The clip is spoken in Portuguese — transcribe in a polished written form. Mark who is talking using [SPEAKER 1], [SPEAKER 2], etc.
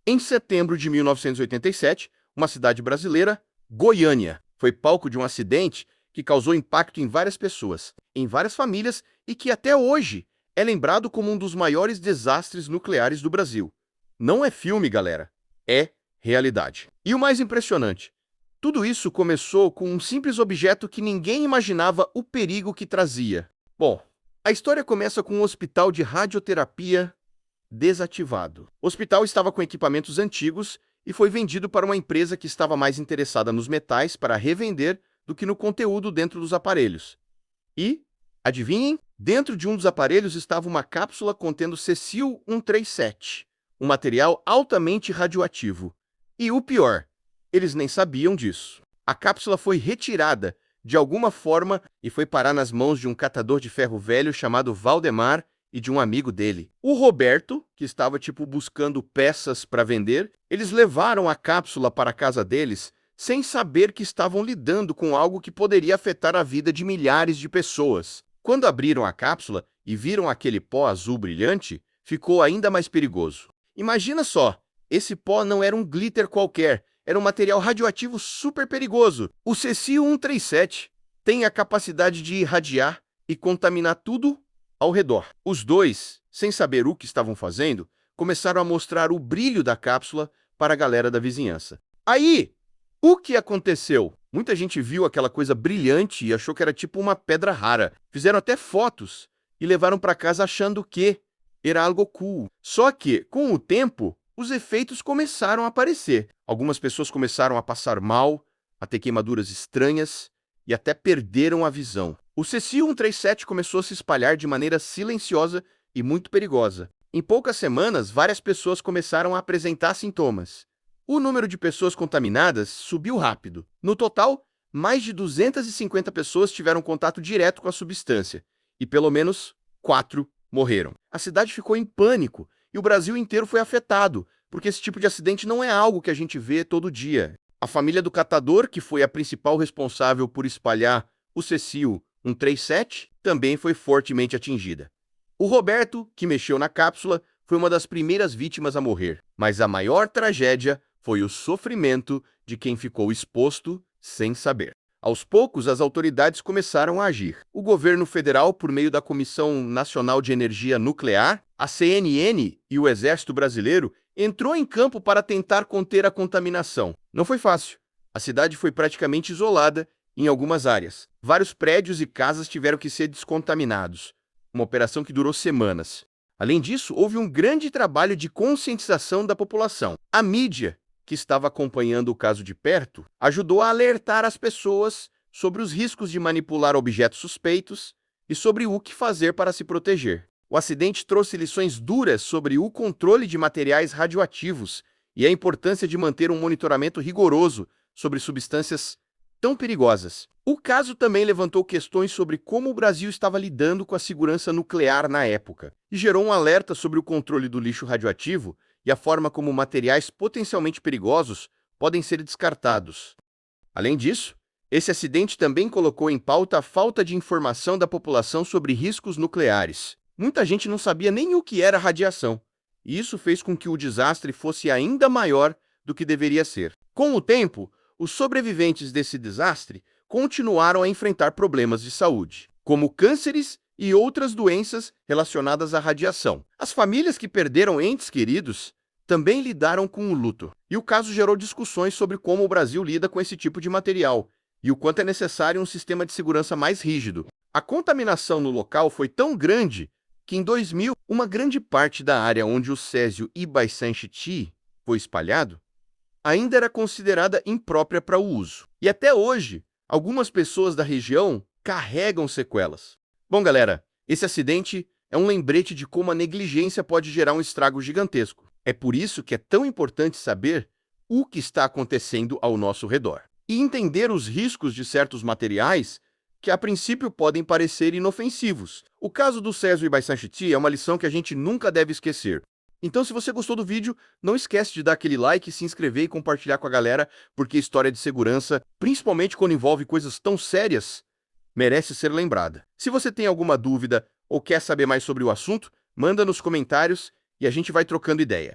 [SPEAKER 1] Em setembro de 1987, uma cidade brasileira, Goiânia, foi palco de um acidente que causou impacto em várias pessoas, em várias famílias e que até hoje é lembrado como um dos maiores desastres nucleares do Brasil. Não é filme, galera, é realidade. E o mais impressionante, tudo isso começou com um simples objeto que ninguém imaginava o perigo que trazia. Bom, a história começa com um hospital de radioterapia desativado. O hospital estava com equipamentos antigos e foi vendido para uma empresa que estava mais interessada nos metais para revender do que no conteúdo dentro dos aparelhos. E, adivinhem, dentro de um dos aparelhos estava uma cápsula contendo cecil-137, um material altamente radioativo. E o pior, eles nem sabiam disso. A cápsula foi retirada de alguma forma e foi parar nas mãos de um catador de ferro velho chamado Valdemar e de um amigo dele. O Roberto, que estava buscando peças para vender, eles levaram a cápsula para a casa deles sem saber que estavam lidando com algo que poderia afetar a vida de milhares de pessoas. Quando abriram a cápsula e viram aquele pó azul brilhante, ficou ainda mais perigoso. Imagina só, esse pó não era um glitter qualquer, era um material radioativo super perigoso. O cecil-137 tem a capacidade de irradiar e contaminar tudo ao redor. Os dois, sem saber o que estavam fazendo, começaram a mostrar o brilho da cápsula para a galera da vizinhança. Aí, o que aconteceu? Muita gente viu aquela coisa brilhante e achou que era tipo uma pedra rara. Fizeram até fotos e levaram para casa achando que era algo cool. Só que, com o tempo, os efeitos começaram a aparecer. Algumas pessoas começaram a passar mal, a ter queimaduras estranhas e até perderam a visão. O cecil-137 começou a se espalhar de maneira silenciosa e muito perigosa. Em poucas semanas, várias pessoas começaram a apresentar sintomas. O número de pessoas contaminadas subiu rápido. No total, mais de 250 pessoas tiveram contato direto com a substância e pelo menos 4 morreram. A cidade ficou em pânico e o Brasil inteiro foi afetado, porque esse tipo de acidente não é algo que a gente vê todo dia. A família do catador, que foi a principal responsável por espalhar o cecil-137, também foi fortemente atingida. O Roberto, que mexeu na cápsula, foi uma das primeiras vítimas a morrer, mas a maior tragédia foi o sofrimento de quem ficou exposto sem saber. Aos poucos, as autoridades começaram a agir. O governo federal, por meio da Comissão Nacional de Energia Nuclear, a CNN e o Exército Brasileiro, entrou em campo para tentar conter a contaminação. Não foi fácil. A cidade foi praticamente isolada em algumas áreas. Vários prédios e casas tiveram que ser descontaminados. Uma operação que durou semanas. Além disso, houve um grande trabalho de conscientização da população. A mídia, que estava acompanhando o caso de perto, ajudou a alertar as pessoas sobre os riscos de manipular objetos suspeitos e sobre o que fazer para se proteger. O acidente trouxe lições duras sobre o controle de materiais radioativos e a importância de manter um monitoramento rigoroso sobre substâncias tão perigosas. O caso também levantou questões sobre como o Brasil estava lidando com a segurança nuclear na época e gerou um alerta sobre o controle do lixo radioativo e a forma como materiais potencialmente perigosos podem ser descartados. Além disso, esse acidente também colocou em pauta a falta de informação da população sobre riscos nucleares. Muita gente não sabia nem o que era radiação, e isso fez com que o desastre fosse ainda maior do que deveria ser. Com o tempo, os sobreviventes desse desastre continuaram a enfrentar problemas de saúde, como cânceres e outras doenças relacionadas à radiação. As famílias que perderam entes queridos também lidaram com o luto. E o caso gerou discussões sobre como o Brasil lida com esse tipo de material e o quanto é necessário um sistema de segurança mais rígido. A contaminação no local foi tão grande que, em 2000, uma grande parte da área onde o césio Ibaisanchiti foi espalhado ainda era considerada imprópria para o uso. E até hoje, algumas pessoas da região carregam sequelas. Bom, galera, esse acidente é um lembrete de como a negligência pode gerar um estrago gigantesco. É por isso que é tão importante saber o que está acontecendo ao nosso redor e entender os riscos de certos materiais que, a princípio, podem parecer inofensivos. O caso do césio Ibaisanchiti é uma lição que a gente nunca deve esquecer. Então, se você gostou do vídeo, não esquece de dar aquele like, se inscrever e compartilhar com a galera, porque história de segurança, principalmente quando envolve coisas tão sérias, merece ser lembrada. Se você tem alguma dúvida ou quer saber mais sobre o assunto, manda nos comentários e a gente vai trocando ideia.